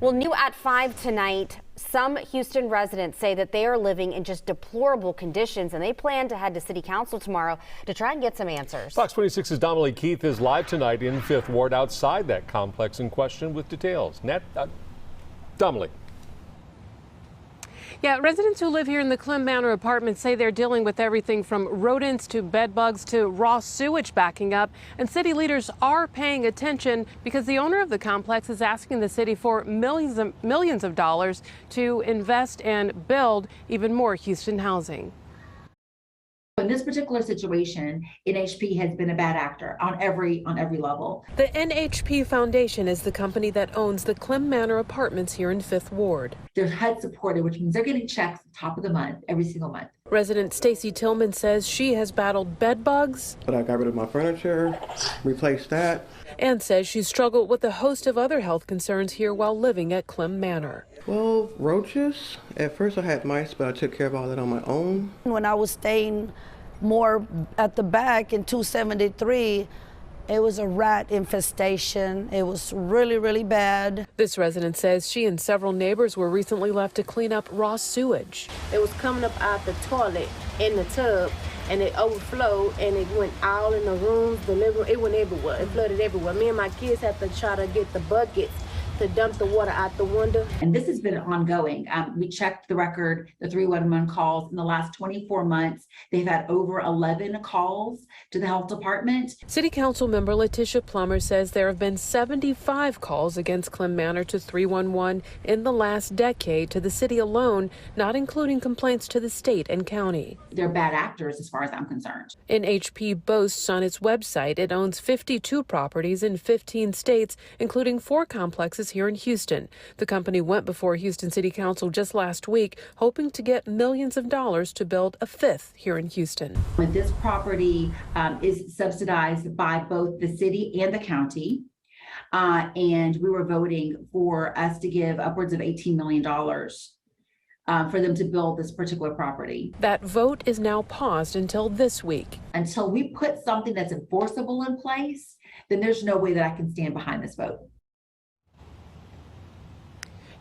Well, new at 5 tonight, some Houston residents say that they are living in just deplorable conditions, and they plan to head to City Council tomorrow to try and get some answers. Fox 26's Damali Keith is live tonight in 5th Ward outside that complex in question with details. Damali. Yeah, residents who live here in the Clem Manor apartment say they're dealing with everything from rodents to bed bugs to raw sewage backing up. And city leaders are paying attention because the owner of the complex is asking the city for millions of dollars to invest and build even more Houston housing. In this particular situation, NHP has been a bad actor on every level. The NHP Foundation is the company that owns the Clem Manor apartments here in 5th Ward. They're HUD supported, which means they're getting checks at the top of the month, every single month. Resident Stacy Tillman says she has battled bed bugs. But I got rid of my furniture, replaced that. And says she struggled with a host of other health concerns here while living at Clem Manor. Well, roaches. At first I had mice, but I took care of all that on my own. When I was staying more at the back in 273, it was a rat infestation. It was really, really bad. This resident says she and several neighbors were recently left to clean up raw sewage. It was coming up out the toilet in the tub, and it overflowed, and it went all in the rooms, the living room. It went everywhere. It flooded everywhere. Me and my kids had to try to get the buckets to dump the water out the window. And this has been ongoing. We checked the record, the 311 calls in the last 24 months. They've had over 11 calls to the health department. City Council member Letitia Plummer says there have been 75 calls against Clem Manor to 311 in the last decade to the city alone, not including complaints to the state and county. They're bad actors as far as I'm concerned. NHP boasts on its website it owns 52 properties in 15 states, including 4 complexes here in Houston. The company went before Houston City Council just last week, hoping to get millions of dollars to build a 5th here in Houston. This property is subsidized by both the city and the county, and we were voting for us to give upwards of $18 million for them to build this particular property. That vote is now paused until this week. Until we put something that's enforceable in place, then there's no way that I can stand behind this vote.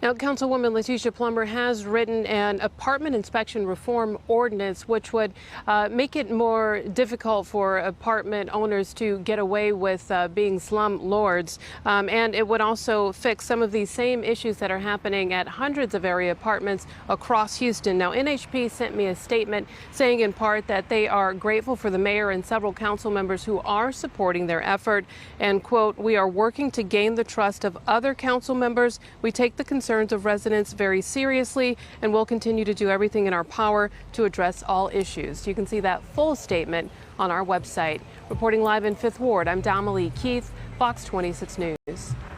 Now, Councilwoman Letitia Plummer has written an apartment inspection reform ordinance, which would make it more difficult for apartment owners to get away with being slum lords. And it would also fix some of these same issues that are happening at hundreds of area apartments across Houston. Now, NHP sent me a statement saying in part that they are grateful for the mayor and several council members who are supporting their effort. And, quote, "We are working to gain the trust of other council members. We take the concerns of residents very seriously, and we'll continue to do everything in our power to address all issues." You can see that full statement on our website. Reporting live in 5th Ward, I'm Damali Keith, Fox 26 News.